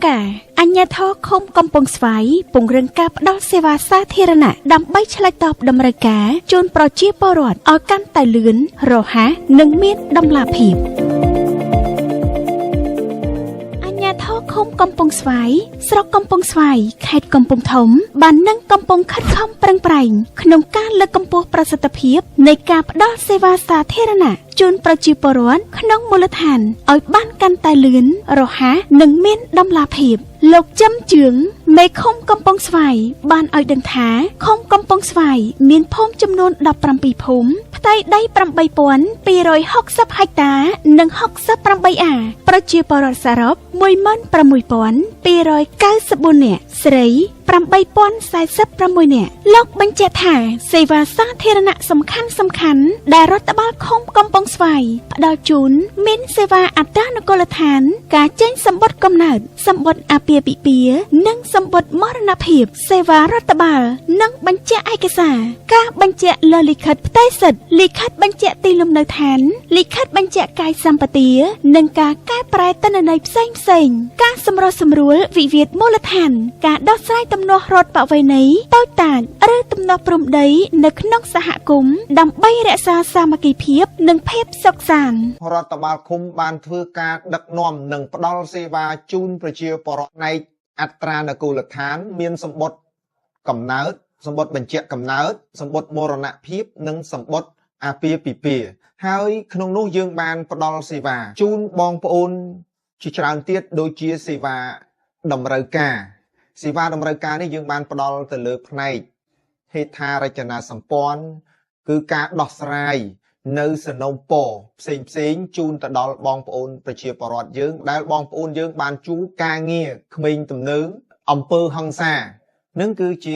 កាអញ្ញាធរឃុំកំពង់ស្វាយពង្រឹងការផ្តល់សេវាសាធារណៈដើម្បីឆ្លើយតបតម្រូវការជូនប្រជាពលរដ្ឋឲ្យកាន់តែលឿនរហ័សនិងមានតម្លាភាពអញ្ញាធរឃុំកំពង់ស្វាយស្រុកកំពង់ស្វាយខេត្តកំពង់ធំបាននិងកំពុងខិតខំប្រឹងប្រែងក្នុងការលើកកម្ពស់ប្រសិទ្ធភាពនៃការផ្តល់សេវាសាធារណៈជូនប្រជាពលរដ្ឋក្នុងមូលដ្ឋានឲ្យបានកាន់តែលឿនរហ័សនិងមានតម្លាភាពលោកចំជឿងមេឃុំកំពង់ស្វាយបានឲ្យដឹងថាឃុំកំពង់ស្វាយមានភូមិចំនួន17ភូមិផ្ទៃដី 8,260 ហិកតានិង68អាប្រជាពលរដ្ឋសរុប 16,294 នាក់ស្រី 8,046 នាក់លោកបញ្ជាក់ថាសេវាសាធារណៈសំខាន់ដែលរដ្ឋបាលឃុំកំពង់ស្វាយផ្ដល់ជូនមានសេវាអត្តានុកូលដ្ឋានការចេញសម្បត្តិកំណើតសម្បត្តិអាពាហ៍ពិពាហ៍និងសម្បត្តិមរណភាពសេវារដ្ឋបាលនិងបញ្ជាក់ឯកសារការបញ្ជាក់លើលិខិតផ្ទៃសិទ្ធិលិខិតបញ្ជាក់ទីលំនៅឋានលិខិតបញ្ជាក់កាយសម្បទានិងការកែប្រែទិន្នន័យផ្សេងការសម្រុះសម្រួលវិវាទមូលដ្ឋានការដោះស្រាយទំនាស់រដ្ឋបវេណីតូចតាចឬទំនាស់ព្រំដីនៅក្នុងសហគមន៍ដើម្បីរក្សាសាមគ្គីភាពនិងភាពសុខសាន្តរដ្ឋបាលឃុំបានធ្វើការដឹកនាំនិងផ្ដល់សេវាជូនប្រជាពលរដ្ឋផ្នែកអត្រានុកូលដ្ឋានមានសម្បត្តិកំណើតសម្បត្តិបញ្ជាក់កំណើតសម្បត្តិមរណភាពនិងសម្បត្តិអាពាហ៍ពិពាហ៍ហើយក្នុងនោះយើងបានផ្ដល់សេវាជូនបងប្អូនជាច្រើនទៀតដូចជាសេវាតម្រូវការសេវាតម្រូវការនេះយើងបានផ្ដល់ទៅលើផ្នែកហេដ្ឋារចនាសម្ព័ន្ធគឺការដោះស្រាយនៅសំណុំពរផ្សេងជូនទៅដល់បងប្អូនប្រជាពលរដ្ឋយើងដែលបងប្អូនយើងបានជួបការងារក្មេងទំនើងអំពើហិង្សានឹងគឺជា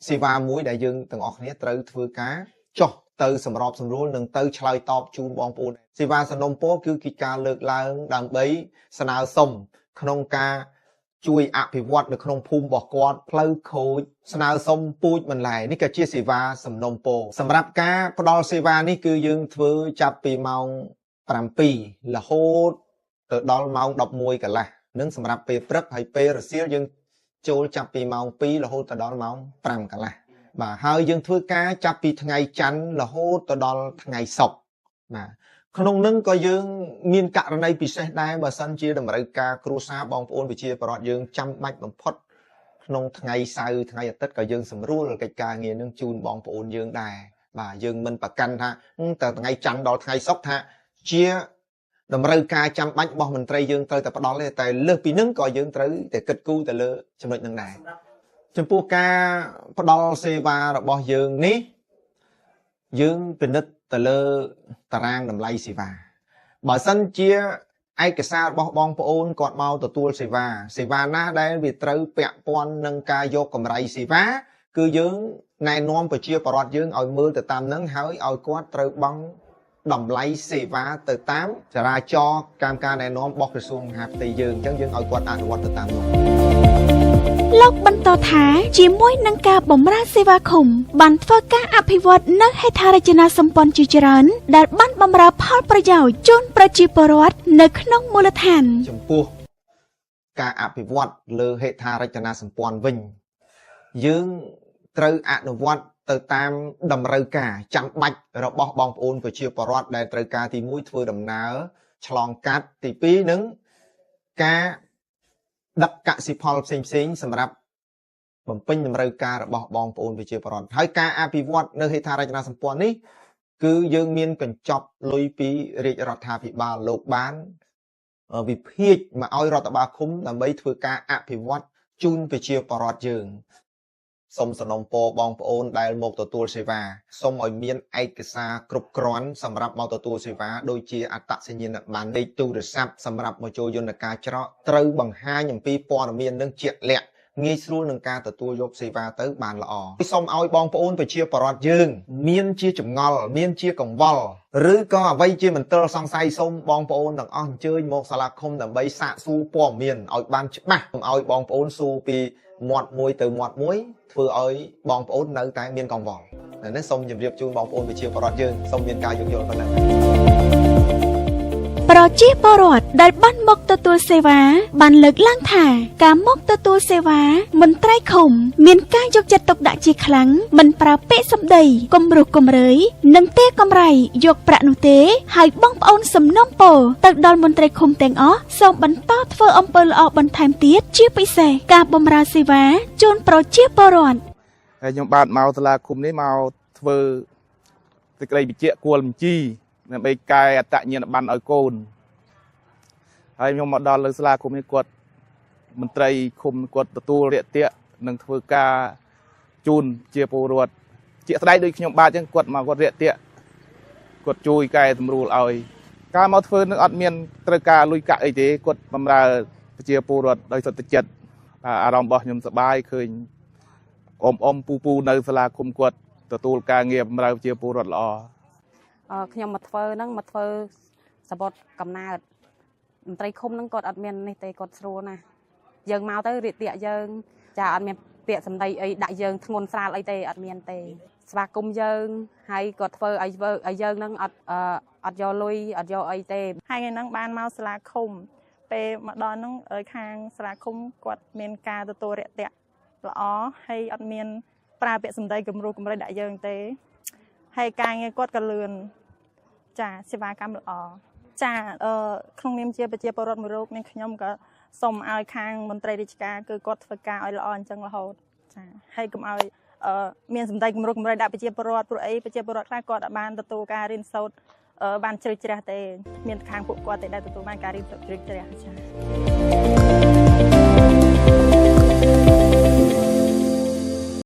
សេវាមួយដែលយើងទាំងអស់គ្នាត្រូវធ្វើការចុះទៅសម្របសម្រួលនិងទៅឆ្លើយតបជូនបងប្អូនសេវាសំណុំពរគឺកិច្ចការលើកឡើងដើម្បីស្នើសុំក្នុងការជួយអភិវឌ្ឍនៅក្នុងភូមិរបស់គាត់ផ្លូវខូចស្នើសុំពូជបន្លែនេះក៏ជាសេវាសំណុំពរសម្រាប់ការផ្ដល់សេវានេះគឺយើងធ្វើចាប់ពីម៉ោង7រហូតទៅដល់ម៉ោង11កន្លះនឹងសម្រាប់ពេលព្រឹកហើយពេលរសៀលយើងចូលចាប់ពីម៉ោង2រហូតទៅដល់ម៉ោង5កន្លះបាទហើយយើងធ្វើការចាប់ពីថ្ងៃច័ន្ទរហូតទៅដល់ថ្ងៃសុក្របាទក្នុងនឹងក៏យើងមានករណីពិសេសដែរបើសិនជាតម្រូវការគ្រួសារបងប្អូនប្រជាពលរដ្ឋយើងចាំបាច់បំផុតក្នុងថ្ងៃសៅរ៍ថ្ងៃអាទិត្យក៏យើងសម្រួលកិច្ចការងារនឹងជូនបងប្អូនយើងដែរបាទយើងមិនប្រកាន់ថាតែថ្ងៃច័ន្ទដល់ថ្ងៃសុក្រថាជាតម្រូវការចាំបាច់របស់មន្ត្រីយើងត្រូវតែផ្ដល់ទេតែលើសពីនឹងក៏យើងត្រូវតែគិតគូរទៅលើចំណុចនឹងដែរចំពោះការផ្ដល់សេវារបស់យើងនេះយើងពិនិត្យទៅលើតារាងតម្លៃសេវាបើសិនជាឯកសាររបស់បងប្អូនគាត់មកទទួលសេវាណាដែលវាត្រូវពាក់ព័ន្ធនឹងការយកកម្រៃសេវាគឺយើងណែនាំប្រជាពលរដ្ឋយើងឲ្យមើលទៅតាមនឹងហើយឲ្យគាត់ត្រូវបង់តម្លៃសេវាទៅតាមចរាចរណ៍កម្មការណែនាំរបស់ក្រសួងមហាផ្ទៃយើងអញ្ចឹងយើងឲ្យគាត់អនុវត្តទៅតាមនោះលោកបន្តថាជាមួយនឹងការបម្រើសេវាឃុំបានធ្វើការអភិវឌ្ឍនៅហេដ្ឋារចនាសម្ព័ន្ធជាច្រើនដែលបានបម្រើផលប្រយោជន៍ជូនប្រជាពលរដ្ឋនៅក្នុងមូលដ្ឋានចំពោះការអភិវឌ្ឍលើហេដ្ឋារចនាសម្ព័ន្ធវិញយើងត្រូវអនុវត្តទៅតាមតម្រូវការចាំបាច់របស់បងប្អូនប្រជាពលរដ្ឋដែលត្រូវការទី1ធ្វើដំណើរឆ្លងកាត់ទី2នឹងការដឹកកសិផលផ្សេងសម្រាប់បំពេញតម្រូវការរបស់បងប្អូនប្រជាពលរដ្ឋហើយការអភិវឌ្ឍនៅហេដ្ឋារចនាសម្ព័ន្ធនេះគឺយើងមានកញ្ចប់លុយពីរាជរដ្ឋាភិបាលលោកបានវិភាគមកឲ្យរដ្ឋបាលឃុំដើម្បីធ្វើការអភិវឌ្ឍជូនប្រជាពលរដ្ឋយើងសូមសំណូមពរបងប្អូនដែលមកទទួលសេវាសូមឲ្យមានឯកសារគ្រប់គ្រាន់សម្រាប់មកទទួលសេវាដូចជាអត្តសញ្ញាណប័ណ្ណលេខទូរស័ព្ទសម្រាប់មកចូលយន្តការច្រកត្រូវបង្ហាញអំពីព័ត៌មាននឹងជាក់លាក់ងាយស្រួលនឹងការទទួលយកសេវាទៅបានល្អសូមឲ្យបងប្អូនប្រជាពលរដ្ឋយើងមានជាចម្ងល់មានជាកង្វល់ឬក៏អ្វីជាមន្ទិលសង្ស័យសូមបងប្អូនទាំងអស់អញ្ជើញមកសាលាឃុំដើម្បីសាកសួរព័ត៌មានឲ្យបានច្បាស់កុំឲ្យបងប្អូនសួរពីមាត់មួយទៅមាត់មួយធ្វើឲ្យបងប្អូននៅតែមានកង្វល់នេះសូមជម្រាបជូនបងប្អូនប្រជាពលរដ្ឋយើងសូមមានការយោគយល់ប៉ុណ្ណឹង ប្រជាពលរដ្ឋដែលបានមកទទួលសេវាបានលើកឡើងថាការមកទទួលសេវាមន្ត្រីឃុំមានការយកចិត្តទុកដាក់ជាខ្លាំងមិនប្រើពាក្យសម្ដីគំរោះគំរើយនិងទេកំរៃយកប្រាក់នោះទេហើយបងប្អូនសំណូមពរទៅដល់មន្ត្រីឃុំទាំងអស់សូមបន្តធ្វើអំពើល្អបន្ថែមទៀតជាពិសេសការបម្រើសេវាជូនប្រជាពលរដ្ឋហើយខ្ញុំបាទមកសាលាឃុំនេះមកធ្វើសេចក្តីបញ្ជាក់គួលបញ្ជីដើម្បីកែអត្តញ្ញាណប័ណ្ណឲ្យកូនហើយខ្ញុំមកដល់លើសាលាឃុំនេះគាត់មន្ត្រីឃុំគាត់ទទួលរាក់ទាក់និងធ្វើការជូនជាពលរដ្ឋជាក់ស្ដែងដូចខ្ញុំបាទអញ្ចឹងគាត់មកគាត់រាក់ទាក់គាត់ជួយកែសម្រួលឲ្យការមកធ្វើនឹងអត់មានត្រូវការលុយកាក់អីទេគាត់បម្រើប្រជាពលរដ្ឋដោយសុទ្ធចិត្តអារម្មណ៍របស់ខ្ញុំសប្បាយឃើញអ៊ំពូនៅសាលាឃុំគាត់ទទួលការងារបម្រើប្រជាពលរដ្ឋល្អខ្ញុំមកធ្វើហ្នឹងមកធ្វើសបុតកំណើតមន្ត្រីឃុំហ្នឹងគាត់អត់មាននេះទេគាត់ស្រួលណាស់យើងមកទៅរៀបពាក្យយើងចាអត់មានពាក្យសម្ដីអីដាក់យើងធ្ងន់ស្រាលអីទេអត់មានទេស្វាគមន៍យើងហើយគាត់ធ្វើឲ្យយើងហ្នឹងអត់យកលុយអត់យកអីទេហើយថ្ងៃហ្នឹងបានមកសាលាឃុំពេលមកដល់ហ្នឹងខាងសាលាឃុំគាត់មានការទទួលរាក់ទាក់ល្អហើយអត់មានប្រើពាក្យសម្ដីគំរោះគំរើយដាក់យើងទេហើយការងារគាត់ក៏លឿនចាសេវាកម្មល្អចាក្នុងនាមជាប្រជាពលរដ្ឋមួយរូបនេះខ្ញុំក៏សូមឲ្យខាងមន្ត្រីរាជការគឺគាត់ធ្វើការឲ្យល្អអញ្ចឹងរហូតចាហើយកុំឲ្យមានសម្ដីគំរោះគំរើយដាក់ប្រជាពលរដ្ឋព្រោះអីប្រជាពលរដ្ឋខ្លះគាត់អាចបានទទួលការរៀនសូត្របានជ្រៅជ្រះទេមានខាងពួកគាត់តែដែលទទួលបានការរៀនសូត្រជ្រៅជ្រះចា